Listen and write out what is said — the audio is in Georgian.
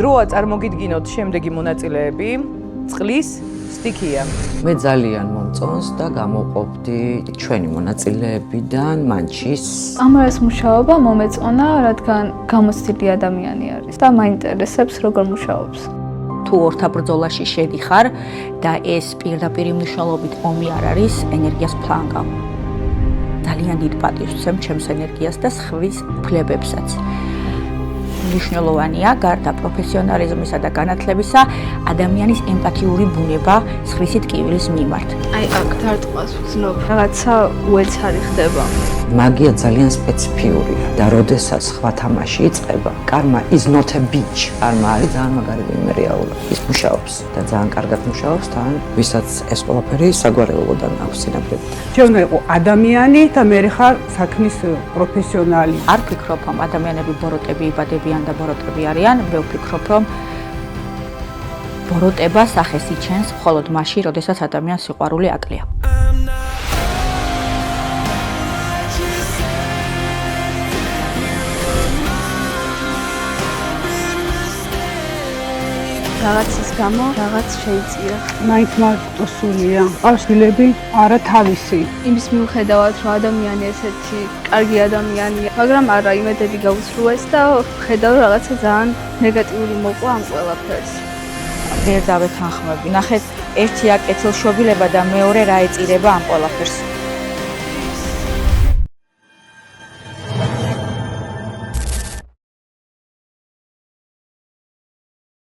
დროა წარმოგიდგინოთ შემდეგი მონაწილეები. წყლის სტიქია. მე ძალიან მომწონს და გამოვყოფდი ჩვენი მონაწილეებიდან მანჩის. ამას მუშაობა მომეწონა, რადგან გამოცდილი ადამიანი არის და მაინტერესებს როგორ მუშაობს. თუ ორთაბრძოლაში შედიხარ და ეს პირდაპირ მნიშვნელობით ომი არ არის, ენერგიას ფლანგავ. ძალიან დიდ პატივს ვცემ ჩემს ენერგიას და სხვის უფლებებსაც. მნიშვნელოვანია გარდა პროფესიონალიზმისა და განათლებისა ადამიანის ემპათიური ბუნება სხვისი ტკივილის მიმართ. აი აქ დარტყმას ვცნობ, რაღაცა უეცარი ხდება. მაგია ძალიან სპეციფიურია და როდესაც სხვა თამაში იწყება, karma is not a bitch. karma არის ძალიან მაგარი ვინმე რეალურად. ის მუშაობს და ძალიან კარგად მუშაობს თან, ვისაც ეს ყველაფერი საგვარეულოდან აქვს სინამდვილედ. ჩვენ ვიყო ადამიანი და მე ხარ საქმის პროფესიონალი. არ ვფიქრობ, რომ ადამიანები ბოროტები იბადებიან და ბოროტები არიან, მე ვფიქრობ, რომ ბოროტება სახეს იჩენს მხოლოდ მაშინ, როდესაც ადამიანს სიყვარული აკლია. რაღაცის გამო რაღაც შეიწია. მაინც მარტოსულია. ყავშილები არა თავისი. იმის მიუხედავად, რომ ადამიანი ესეთი კარგი ადამიანია, მაგრამ არა იმედები გაუსრულეს და ხედავ რაღაცა ძალიან ნეგატიური მოყვა ამ ყველაფერს. ვერ დავეთანხმები. ნახეთ, ერთი აკეთილ შობილება და მეორე რა ეწირება ამ ყველაფერს.